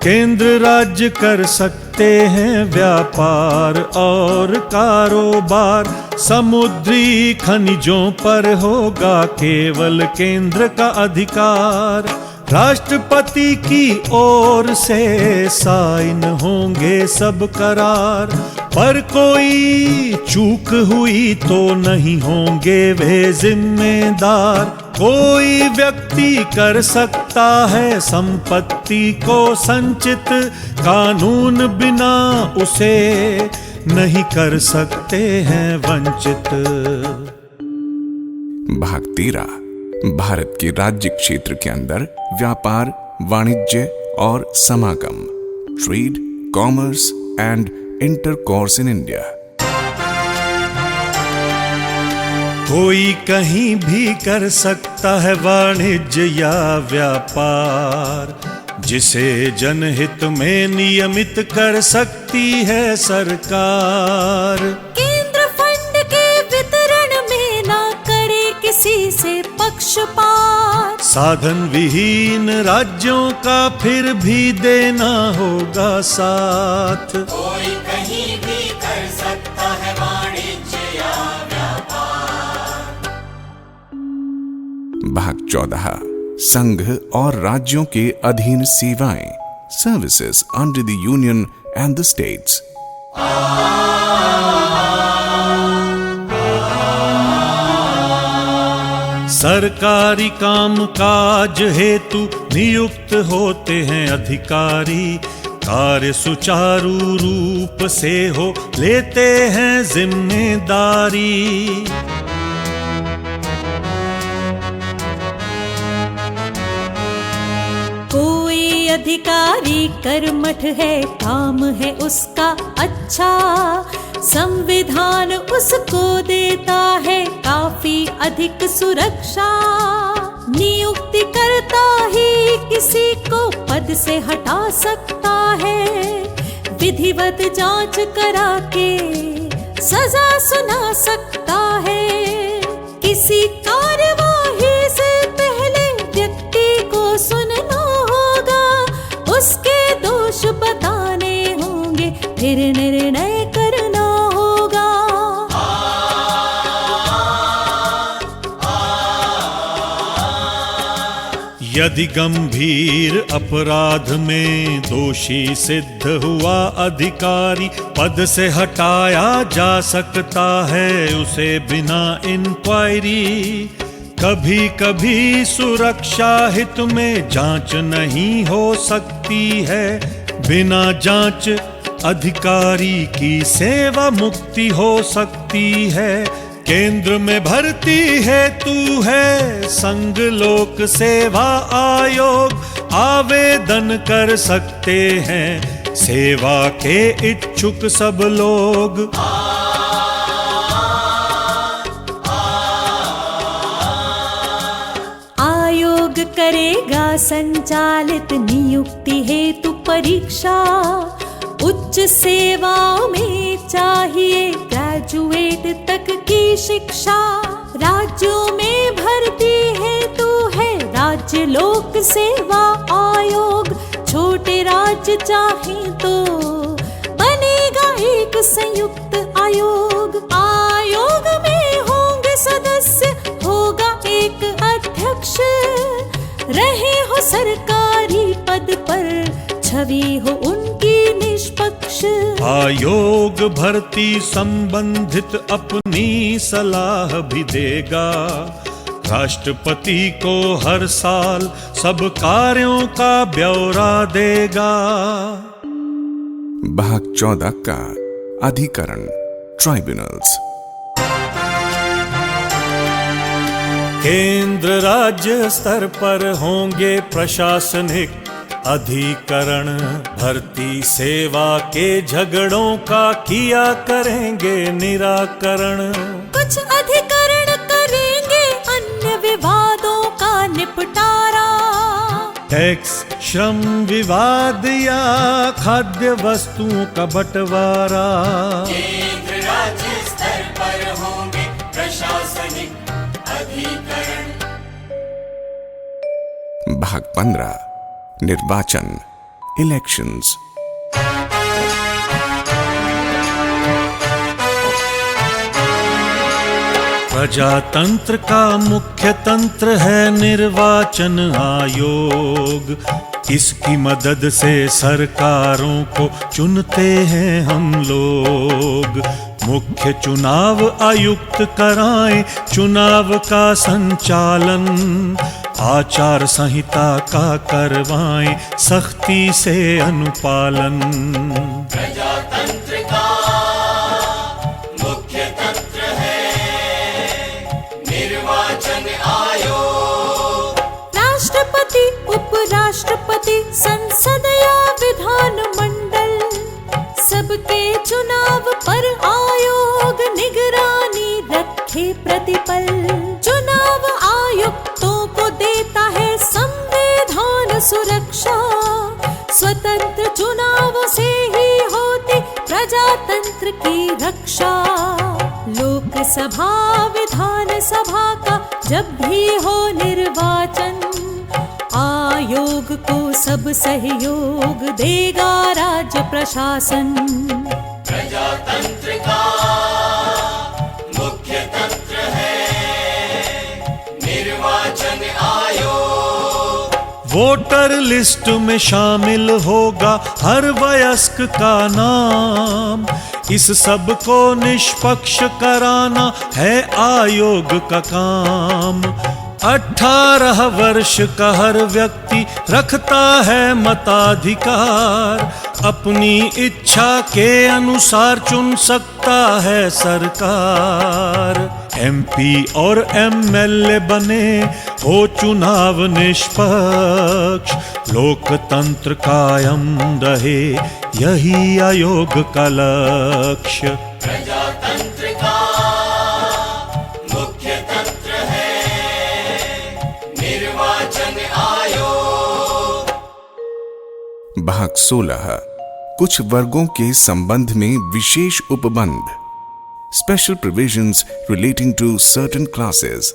केंद्र राज्य कर सकते हैं व्यापार और कारोबार, समुद्री खनिजों पर होगा केवल केंद्र का अधिकार। राष्ट्रपति की ओर से साइन होंगे सब करार, पर कोई चूक हुई तो नहीं होंगे वे जिम्मेदार। कोई व्यक्ति कर सकता है संपत्ति को संचित, कानून बिना उसे नहीं कर सकते हैं वंचित। भाग 13, भारत के राज्य क्षेत्र के अंदर व्यापार, वाणिज्य और समागम, trade, commerce and intercourse in India. कोई कहीं भी कर सकता है वाणिज्य या व्यापार, जिसे जनहित में नियमित कर सकती है सरकार। केंद्र फंड के वितरण में ना करे किसी से पक्षपात, साधन विहीन राज्यों का फिर भी देना होगा साथ। कोई कहीं भी कर सकता है वाणिज्य या व्यापार। भाग 14 संघ और राज्यों के अधीन सेवाएं, services under the union and the states. सरकारी काम काज हेतु नियुक्त होते हैं अधिकारी, कार्य सुचारू रूप से हो लेते हैं जिम्मेदारी। कोई अधिकारी कर्मठ है, काम है उसका अच्छा, संविधान उसको देता है काफी अधिक सुरक्षा। नियुक्ति करता ही किसी को पद से हटा सकता है, विधिवत जांच करा के सजा सुना सकता है। किसी कार्यवाही से पहले व्यक्ति को सुनना होगा, उसके दोष बताने होंगे, फिर निर्णय करना होगा। यदि गंभीर अपराध में दोषी सिद्ध हुआ अधिकारी, पद से हटाया जा सकता है उसे बिना इंक्वायरी। कभी कभी सुरक्षा हित में जांच नहीं हो सकती है, बिना जांच अधिकारी की सेवा मुक्ति हो सकती है। केंद्र में भर्ती हेतु है संघ लोक सेवा आयोग, आवेदन कर सकते हैं सेवा के इच्छुक सब लोग। आयोग करेगा संचालित नियुक्ति हेतु परीक्षा, उच्च सेवाओं में चाहिए ग्रेजुएट तक की शिक्षा। राज्यों में भर्ती हेतु है राज्य लोक सेवा आयोग, छोटे राज्य चाहें तो बनेगा एक संयुक्त आयोग। आयोग में होंगे सदस्य, होगा एक अध्यक्ष, रहे हो सरकारी पद पर, छवि हो उनकी निष्पक्ष। आयोग भर्ती संबंधित अपनी सलाह भी देगा, राष्ट्रपति को हर साल सब कार्यों का ब्यौरा देगा। भाग 14 का अधिकरण, ट्राइब्यूनल्स। केंद्र राज्य स्तर पर होंगे प्रशासनिक अधिकरण, भर्ती सेवा के झगड़ों का किया करेंगे निराकरण। कुछ अधिकरण करेंगे अन्य विवादों का निपटारा, टैक्स, श्रम विवाद या खाद्य वस्तुओं का बंटवारा। केंद्र राज्य स्तर पर होंगे प्रशासनिक अधिकरण। भाग 15 निर्वाचन, इलेक्शंस। प्रजातंत्र का मुख्य तंत्र है निर्वाचन आयोग, इसकी मदद से सरकारों को चुनते हैं हम लोग। मुख्य चुनाव आयुक्त कराएं चुनाव का संचालन, आचार संहिता का करवाएं सख्ती से अनुपालन। प्रजातंत्र का मुख्य तंत्र है निर्वाचन आयोग। राष्ट्रपति, उपराष्ट्रपति, संसद या विधान मंडल सबके चुनाव पर आयोग निगरानी रखे प्रतिपल। चुनाव आयुक्तों को देता है संविधान सुरक्षा। स्वतंत्र चुनावों से ही होती प्रजातंत्र की रक्षा। लोकसभा विधान सभा का जब भी हो निर्वाचन, आयोग को सब सहयोग देगा राज्य प्रशासन। प्रजातंत्र का मुख्य तंत्र है निर्वाचन आयोग। वोटर लिस्ट में शामिल होगा हर वयस्क का नाम। इस सब को निष्पक्ष कराना है आयोग का काम। 18 वर्ष का हर व्यक्ति रखता है मताधिकार। अपनी इच्छा के अनुसार चुन सकता है सरकार। MP और MLA बने हो चुनाव निष्पक्ष। लोकतंत्र कायम रहे यही आयोग का लक्ष्य। प्रजातंत्र का मुख्य तंत्र है निर्वाचन आयोग। भाग 16 कुछ वर्गों के संबंध में विशेष उपबंध। Special provisions relating to certain classes.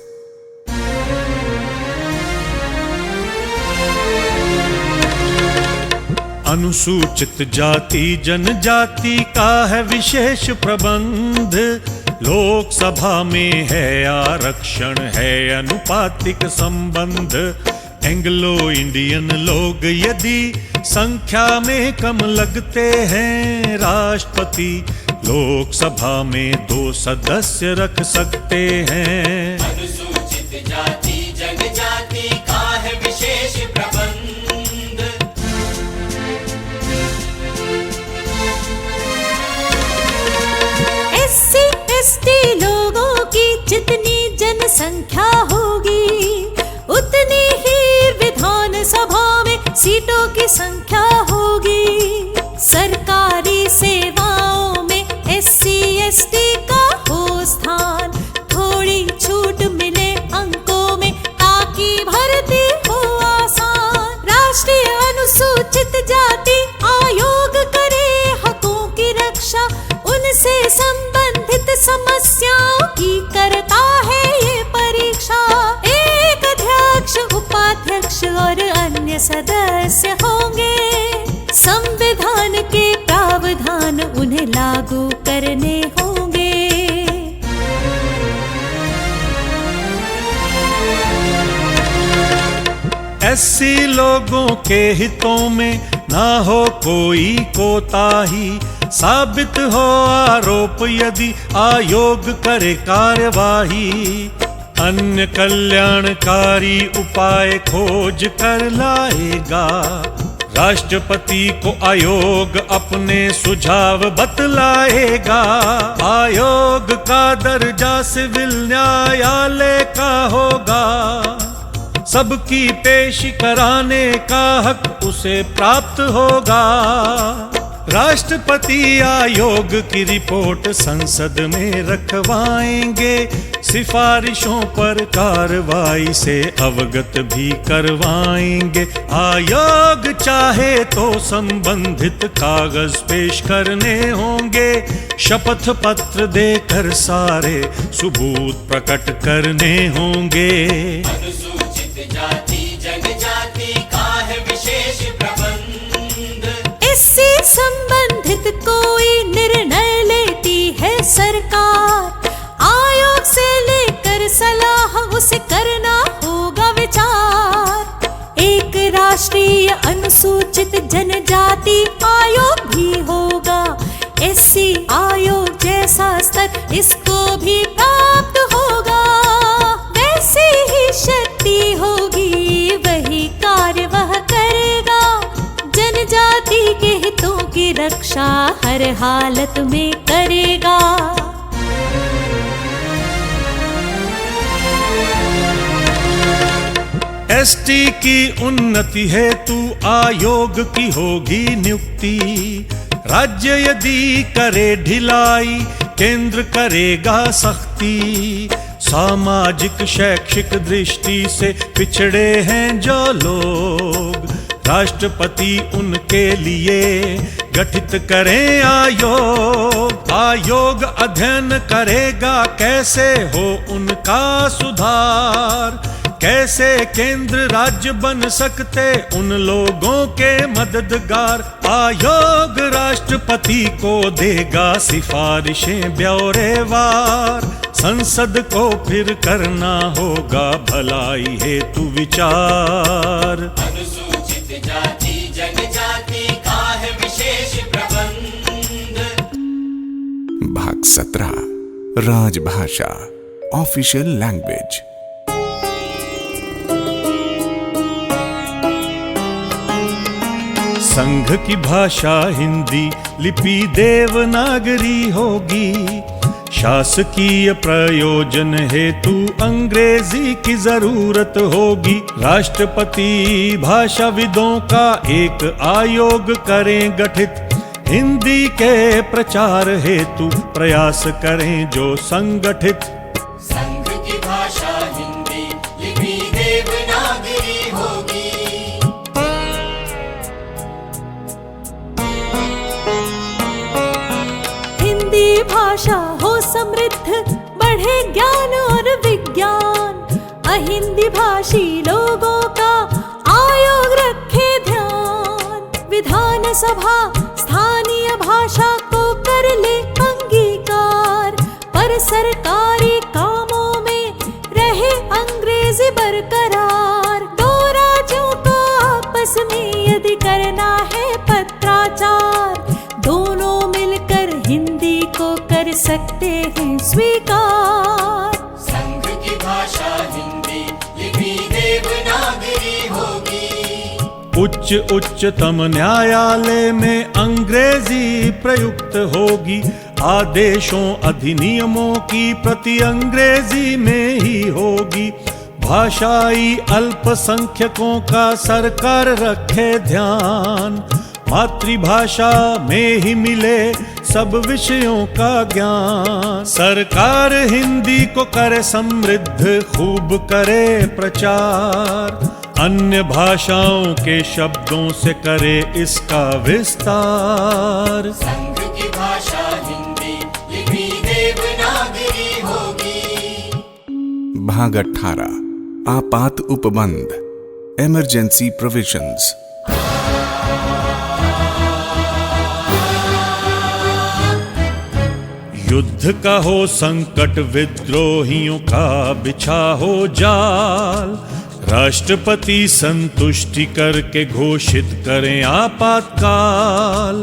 अनुसूचित जाति जनजाति का है विशेष प्रबंध। लोकसभा में है आरक्षण, है अनुपातिक संबंध। एंग्लो इंडियन लोग यदि संख्या में कम लगते हैं, राष्ट्रपति लोकसभा में 2 सदस्य रख सकते हैं। अनुसूचित जाति जनजाति का है विशेष प्रबंध। SC ST लोगों की जितनी जनसंख्या होगी, उतनी ही विधान सभा में सीटों की संख्या होगी। सरकारी सेवाओं में SC ST का हो स्थान। थोड़ी छूट मिले अंकों में ताकि भर्ती हो आसान। राष्ट्रीय अनुसूचित जाति आयोग करे हकों की रक्षा। उनसे संबंधित समस्याओं की करता है ये परीक्षा। एक अध्यक्ष, उपाध्यक्ष और अन्य सदस्य होंगे। संविधान के प्रावधान उन्हें लागू करने होंगे। SC लोगों के हितों में ना हो कोई कोताही। साबित हो आरोप यदि आयोग करे कार्यवाही। अन्य कल्याणकारी उपाय खोज कर लाएगा। राष्ट्रपति को आयोग अपने सुझाव बतलाएगा। आयोग का दर्जा सिविल न्यायालय का होगा। सबकी पेशी कराने का हक उसे प्राप्त होगा। राष्ट्रपति आयोग की रिपोर्ट संसद में रखवाएंगे। सिफारिशों पर कार्रवाई से अवगत भी करवाएंगे। आयोग चाहे तो संबंधित कागज पेश करने होंगे। शपथ पत्र देकर सारे सबूत प्रकट करने होंगे। अनुसूचित जाति जनजाति का है विशेष प्रबंध। इससे संबंधित कोई निर्णय लेती है सरकार। आयोग से लेकर सलाह उसे करना होगा विचार। एक राष्ट्रीय अनुसूचित जनजाति आयोग भी होगा। SC आयोग जैसा स्तर इसको भी प्राप्त होगा। वैसी ही शक्ति होगी, वही कार्य वह करेगा। जनजाति के हितों की रक्षा हर हालत में करेगा। ST की उन्नति हेतु आयोग की होगी नियुक्ति। राज्य यदि करे ढिलाई, केंद्र करेगा सख्ती। सामाजिक शैक्षिक दृष्टि से पिछड़े हैं जो लोग, राष्ट्रपति उनके लिए गठित करें आयोग। आयोग अध्ययन करेगा कैसे हो उनका सुधार, कैसे केंद्र राज्य बन सकते उन लोगों के मददगार। आयोग राष्ट्रपति को देगा सिफारिशें ब्यौरेवार, संसद को फिर करना होगा भलाई हेतु विचार। अनुसूचित जाति जनजाति का है विशेष प्रबंध। भाग 17 राजभाषा, ऑफिशियल लैंग्वेज। संघ की भाषा हिंदी, लिपि देवनागरी होगी। शासकीय प्रयोजन हेतु अंग्रेजी की जरूरत होगी। राष्ट्रपति भाषाविदों का एक आयोग करें गठित, हिंदी के प्रचार हेतु प्रयास करें जो संगठित। संघ की भाषा हिंदी, लिपि देवनागरी होगी। हिंदी भाषा हो समृद्ध, बढ़े ज्ञान और विज्ञान। अहिंदी भाषी लोगों का आयोग रखे ध्यान। विधान सभा स्थानीय भाषा को कर ले अंगीकार, पर सरकारी कामों में रहे अंग्रेजी बरकरार। दो राज्यों को आपस में यदि करना है पत्राचार, दोनों मिलकर हिंदी को कर सकते हैं स्वीकार। संघ की भाषा हिंदी, लिपि देवनागरी होगी। उच्चतम न्यायालय में अंग्रेजी प्रयुक्त होगी। आदेशों अधिनियमों की प्रति अंग्रेजी में ही होगी। भाषाई अल्पसंख्यकों का सरकार रखे ध्यान, मातृभाषा में ही मिले सब विषयों का ज्ञान। सरकार हिंदी को करे समृद्ध, खूब करे प्रचार। अन्य भाषाओं के शब्दों से करे इसका विस्तार। संघ की भाषा हिंदी, लिपि देवनागरी होगी। भाग 18 आपात उपबंध, इमरजेंसी प्रोविजंस। युद्ध का हो संकट, विद्रोहियों का बिछा हो जाल। राष्ट्रपति संतुष्टि करके घोषित करें आपातकाल।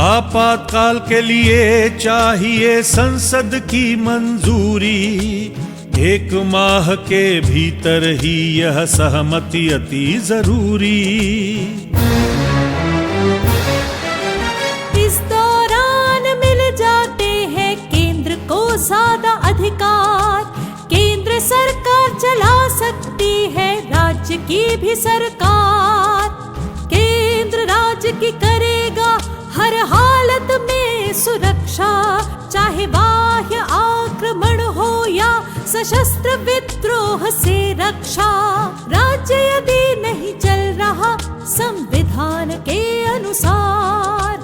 आपातकाल के लिए चाहिए संसद की मंजूरी। 1 माह के भीतर ही यह सहमति अति जरूरी। इस दौरान मिल जाते हैं केंद्र को ज्यादा अधिकार। केंद्र सरकार चला सकती है राज्य की भी सरकार। केंद्र राज्य की करेगा हर हालत में सुरक्षा, चाहे बाह्य आक्रमण हो या सशस्त्र विद्रोह से रक्षा। राज्य यदि नहीं चल रहा संविधान के अनुसार,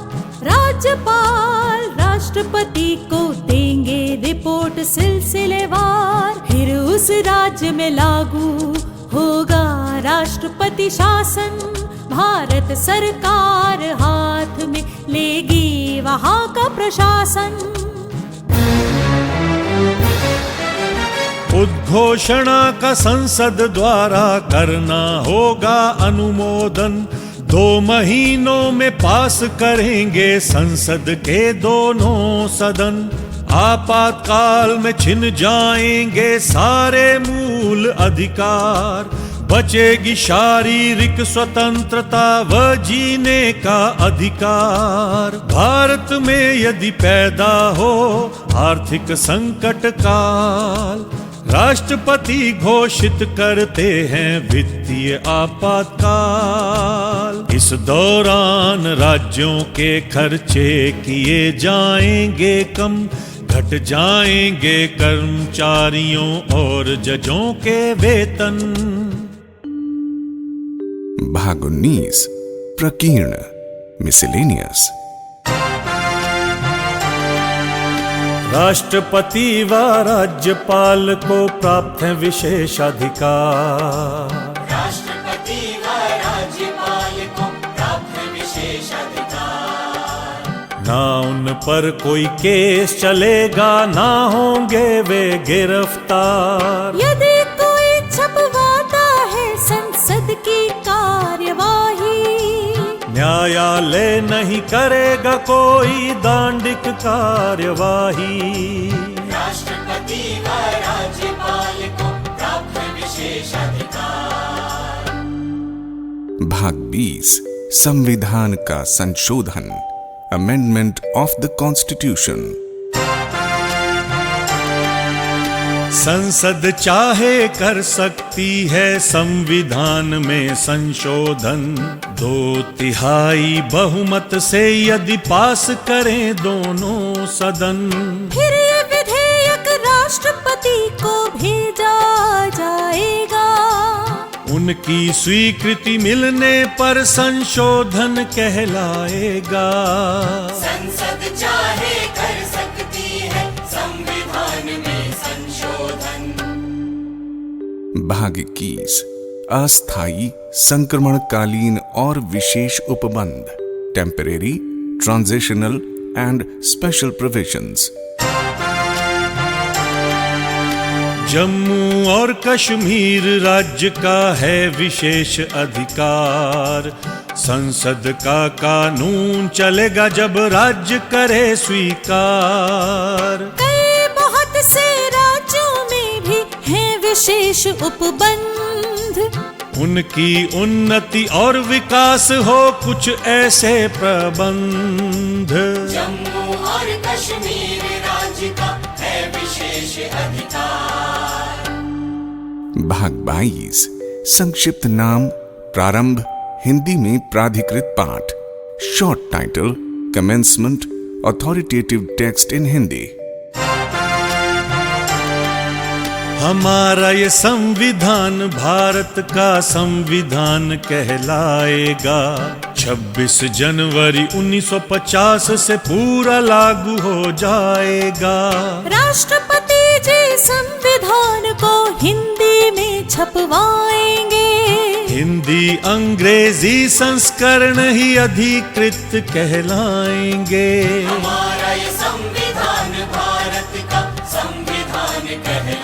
राज्यपाल राष्ट्रपति को देंगे रिपोर्ट सिलसिलेवार। फिर उस राज्य में लागू होगा राष्ट्रपति शासन। भारत सरकार हाथ में लेगी वहाँ का प्रशासन। उद्घोषणा का संसद द्वारा करना होगा अनुमोदन। 2 महीनों में पास करेंगे संसद के दोनों सदन। आपातकाल में छिन जाएंगे सारे मूल अधिकार। बचेगी शारीरिक स्वतंत्रता व जीने का अधिकार। भारत में यदि पैदा हो आर्थिक संकट काल, राष्ट्रपति घोषित करते हैं वित्तीय आपातकाल। इस दौरान राज्यों के खर्चे किए जाएंगे कम, घट जाएंगे कर्मचारियों और जजों के वेतन। भाग 19 प्रकीर्ण मिसेलेनियस। राष्ट्रपति व राज्यपाल को प्राप्त है विशेषाधिकार। राष्ट्रपति व राज्यपाल को प्राप्त विशेषाधिकार। ना उन पर कोई केस चलेगा, ना होंगे वे गिरफ्तार। यदि कोई छपवाता है संसद की कार्यवाही, न्यायालय नहीं करेगा कोई दांडिक कार्यवाही। राष्ट्रपति व राज्यपाल को प्राप्त विशेषाधिकार। भाग 20 संविधान का संशोधन, अमेंडमेंट ऑफ द कॉन्स्टिट्यूशन। संसद चाहे कर सकती है संविधान में संशोधन, 2/3 बहुमत से यदि पास करें दोनों सदन। फिर ये विधेयक राष्ट्रपति को भेजा जाएगा। उनकी स्वीकृति मिलने पर संशोधन कहलाएगा। संसद चाहे कर सकती है संविधान में संशोधन। भाग 21 अस्थायी, संक्रमणकालीन और विशेष उपबंध, temporary, transitional and special provisions. Jammu और कश्मीर राज्य का है विशेष अधिकार। संसद का कानून चलेगा जब राज्य करे स्वीकार। कई बहुत से राज्यों में भी हैं विशेष उपबंध। उनकी उन्नति और विकास हो कुछ ऐसे प्रबंध। जम्मू और कश्मीर राज्य का है विशेष अधिकार। भाग 22 संक्षिप्त नाम, प्रारंभ, हिंदी में प्राधिकृत पाठ, short title, commencement, authoritative text in Hindi. हमारा ये संविधान भारत का संविधान कहलाएगा। 26 जनवरी 1950 से पूरा लागू हो जाएगा। राष्ट्रपति जी संविधान को हिंदी में छपवाएंगे। हिंदी अंग्रेजी संस्करण ही अधिकृत कहलाएंगे। हमारा ये संविधान भारत का संविधान कहलाएगा।